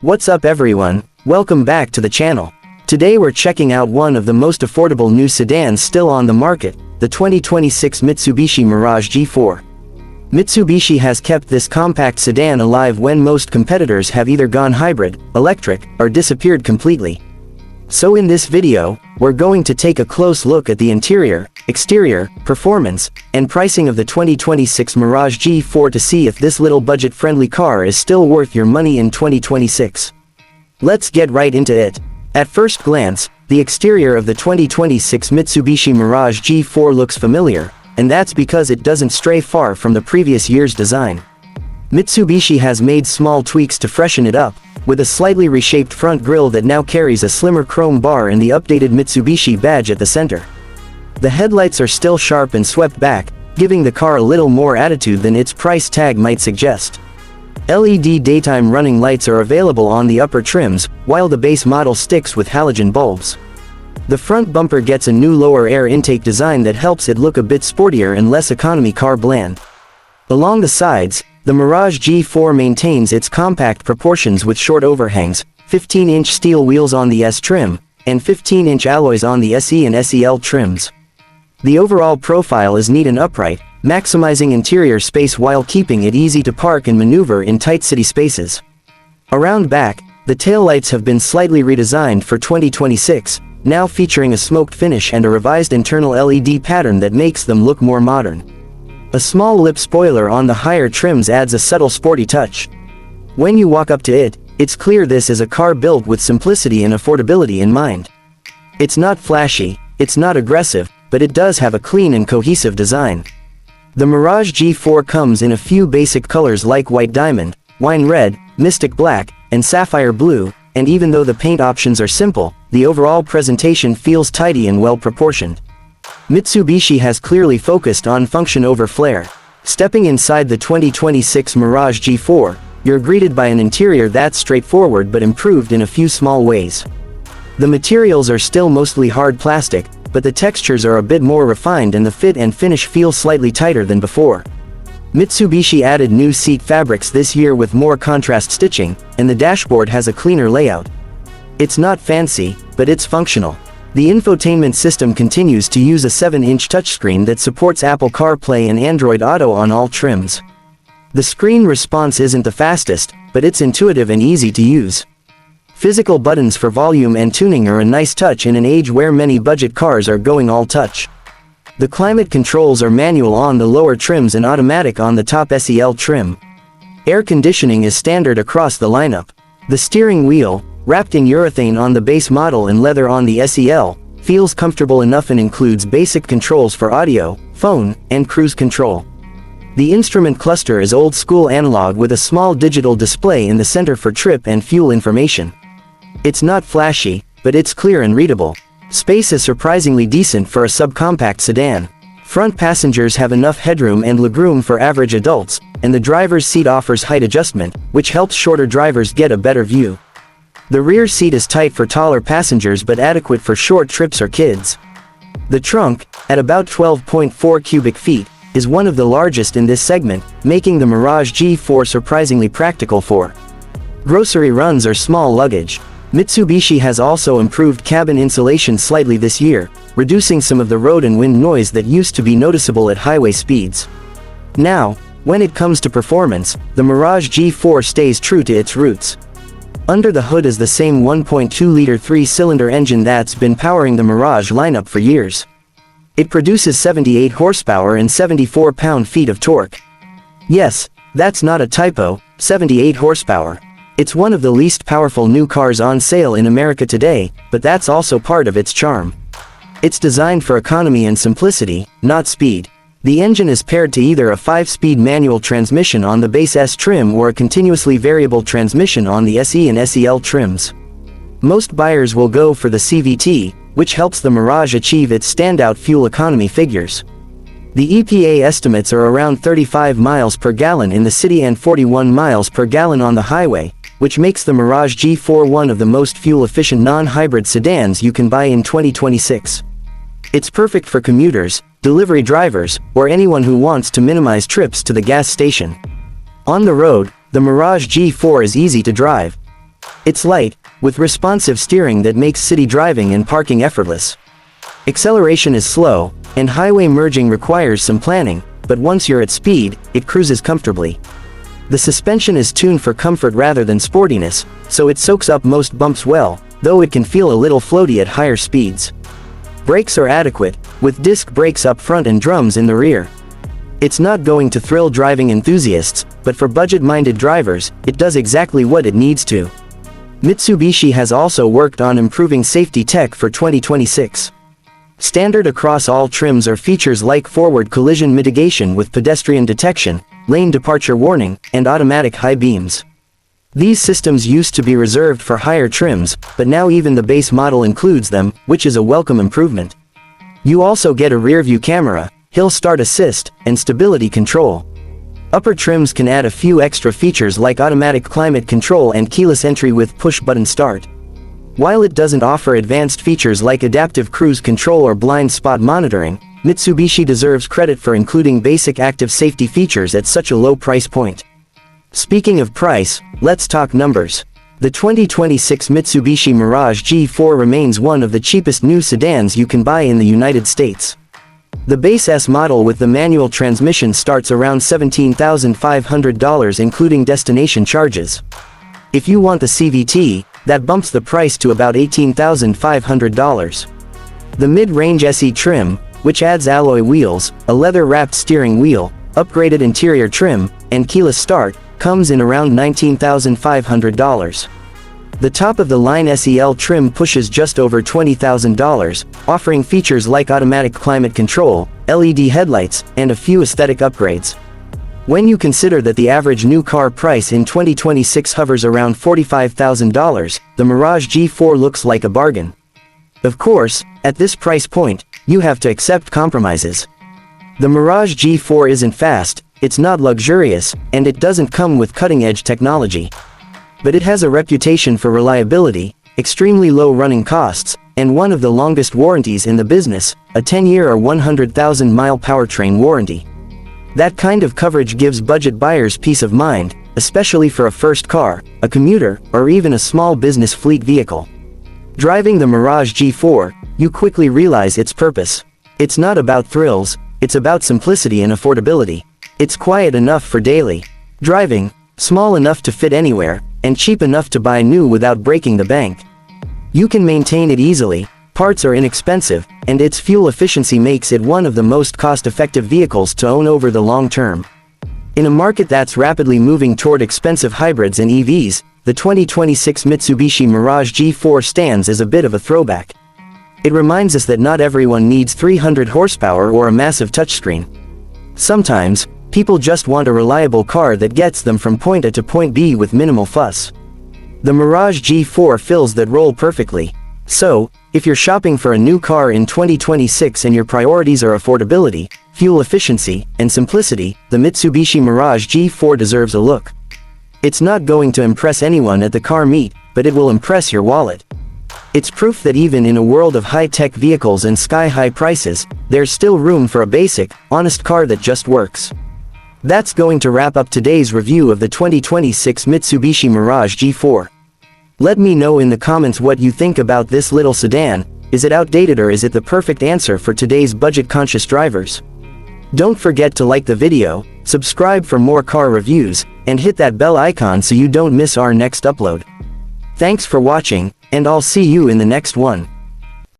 What's up everyone, welcome back to the channel. Today we're checking out one of the most affordable new sedans still on the market, the 2026 Mitsubishi Mirage G4. Mitsubishi has kept this compact sedan alive when most competitors have either gone hybrid, electric, or disappeared completely. So in this video, we're going to take a close look at the interior, exterior, performance, and pricing of the 2026 Mirage G4 to see if this little budget-friendly car is still worth your money in 2026. Let's get right into it. At first glance, the exterior of the 2026 Mitsubishi Mirage G4 looks familiar, and that's because it doesn't stray far from the previous year's design. Mitsubishi has made small tweaks to freshen it up, with a slightly reshaped front grille that now carries a slimmer chrome bar and the updated Mitsubishi badge at the center. The headlights are still sharp and swept back, giving the car a little more attitude than its price tag might suggest. LED daytime running lights are available on the upper trims, while the base model sticks with halogen bulbs. The front bumper gets a new lower air intake design that helps it look a bit sportier and less economy car bland. Along the sides, the Mirage G4 maintains its compact proportions with short overhangs, 15-inch steel wheels on the S trim, and 15-inch alloys on the SE and SEL trims. The overall profile is neat and upright, maximizing interior space while keeping it easy to park and maneuver in tight city spaces. Around back, the taillights have been slightly redesigned for 2026, now featuring a smoked finish and a revised internal LED pattern that makes them look more modern. A small lip spoiler on the higher trims adds a subtle sporty touch. When you walk up to it, it's clear this is a car built with simplicity and affordability in mind. It's not flashy, it's not aggressive, but it does have a clean and cohesive design. The Mirage G4 comes in a few basic colors like white diamond, wine red, mystic black, and sapphire blue, and even though the paint options are simple, the overall presentation feels tidy and well proportioned. Mitsubishi has clearly focused on function over flair. Stepping inside the 2026 Mirage G4, you're greeted by an interior that's straightforward but improved in a few small ways. The materials are still mostly hard plastic, but the textures are a bit more refined and the fit and finish feel slightly tighter than before. Mitsubishi added new seat fabrics this year with more contrast stitching, and the dashboard has a cleaner layout. It's not fancy, but it's functional. The infotainment system continues to use a 7-inch touchscreen that supports Apple CarPlay and Android Auto on all trims. The screen response isn't the fastest, but it's intuitive and easy to use. Physical buttons for volume and tuning are a nice touch in an age where many budget cars are going all touch. The climate controls are manual on the lower trims and automatic on the top SEL trim. Air conditioning is standard across the lineup. The steering wheel, wrapped in urethane on the base model and leather on the SEL, feels comfortable enough and includes basic controls for audio, phone, and cruise control. The instrument cluster is old-school analog with a small digital display in the center for trip and fuel information. It's not flashy, but it's clear and readable. Space is surprisingly decent for a subcompact sedan. Front passengers have enough headroom and legroom for average adults, and the driver's seat offers height adjustment, which helps shorter drivers get a better view. The rear seat is tight for taller passengers but adequate for short trips or kids. The trunk, at about 12.4 cubic feet, is one of the largest in this segment, making the Mirage G4 surprisingly practical for grocery runs or small luggage. Mitsubishi has also improved cabin insulation slightly this year, reducing some of the road and wind noise that used to be noticeable at highway speeds. Now, when it comes to performance, the Mirage G4 stays true to its roots. Under the hood is the same 1.2-liter 3-cylinder engine that's been powering the Mirage lineup for years. It produces 78 horsepower and 74 pound-feet of torque. Yes, that's not a typo, 78 horsepower. It's one of the least powerful new cars on sale in America today, but that's also part of its charm. It's designed for economy and simplicity, not speed. The engine is paired to either a 5-speed manual transmission on the base S trim or a continuously variable transmission on the SE and SEL trims. Most buyers will go for the CVT, which helps the Mirage achieve its standout fuel economy figures. The EPA estimates are around 35 miles per gallon in the city and 41 miles per gallon on the highway, which makes the Mirage G4 one of the most fuel-efficient non-hybrid sedans you can buy in 2026. It's perfect for commuters, delivery drivers, or anyone who wants to minimize trips to the gas station. On the road, the Mirage G4 is easy to drive. It's light, with responsive steering that makes city driving and parking effortless. Acceleration is slow, and highway merging requires some planning, but once you're at speed, it cruises comfortably. The suspension is tuned for comfort rather than sportiness, so it soaks up most bumps well, though it can feel a little floaty at higher speeds. Brakes are adequate, with disc brakes up front and drums in the rear. It's not going to thrill driving enthusiasts, but for budget-minded drivers, it does exactly what it needs to. Mitsubishi has also worked on improving safety tech for 2026. Standard across all trims are features like forward collision mitigation with pedestrian detection, lane departure warning, and automatic high beams. These systems used to be reserved for higher trims, but now even the base model includes them, which is a welcome improvement. You also get a rear-view camera, hill start assist, and stability control. Upper trims can add a few extra features like automatic climate control and keyless entry with push-button start. While it doesn't offer advanced features like adaptive cruise control or blind spot monitoring, Mitsubishi deserves credit for including basic active safety features at such a low price point. Speaking of price, let's talk numbers. The 2026 Mitsubishi Mirage G4 remains one of the cheapest new sedans you can buy in the United States. The base S model with the manual transmission starts around $17,500 including destination charges. If you want the CVT, that bumps the price to about $18,500. The mid-range SE trim, which adds alloy wheels, a leather-wrapped steering wheel, upgraded interior trim, and keyless start, comes in around $19,500. The top-of-the-line SEL trim pushes just over $20,000, offering features like automatic climate control, LED headlights, and a few aesthetic upgrades. When you consider that the average new car price in 2026 hovers around $45,000, the Mirage G4 looks like a bargain. Of course, at this price point, you have to accept compromises. The Mirage G4 isn't fast, it's not luxurious, and it doesn't come with cutting-edge technology. But it has a reputation for reliability, extremely low running costs, and one of the longest warranties in the business, a 10-year or 100,000-mile powertrain warranty. That kind of coverage gives budget buyers peace of mind, especially for a first car, a commuter, or even a small business fleet vehicle. Driving the Mirage G4, you quickly realize its purpose. It's not about thrills, it's about simplicity and affordability. It's quiet enough for daily driving, small enough to fit anywhere, and cheap enough to buy new without breaking the bank. You can maintain it easily, parts are inexpensive, and its fuel efficiency makes it one of the most cost-effective vehicles to own over the long term. In a market that's rapidly moving toward expensive hybrids and EVs, the 2026 Mitsubishi Mirage G4 stands as a bit of a throwback. It reminds us that not everyone needs 300 horsepower or a massive touchscreen. Sometimes, people just want a reliable car that gets them from point A to point B with minimal fuss. The Mirage G4 fills that role perfectly. So, if you're shopping for a new car in 2026 and your priorities are affordability, fuel efficiency, and simplicity, the Mitsubishi Mirage G4 deserves a look. It's not going to impress anyone at the car meet, but it will impress your wallet. It's proof that even in a world of high-tech vehicles and sky-high prices, there's still room for a basic, honest car that just works. That's going to wrap up today's review of the 2026 Mitsubishi Mirage G4. Let me know in the comments what you think about this little sedan. Is it outdated or is it the perfect answer for today's budget-conscious drivers? Don't forget to like the video, subscribe for more car reviews, and hit that bell icon so you don't miss our next upload. Thanks for watching, and I'll see you in the next one.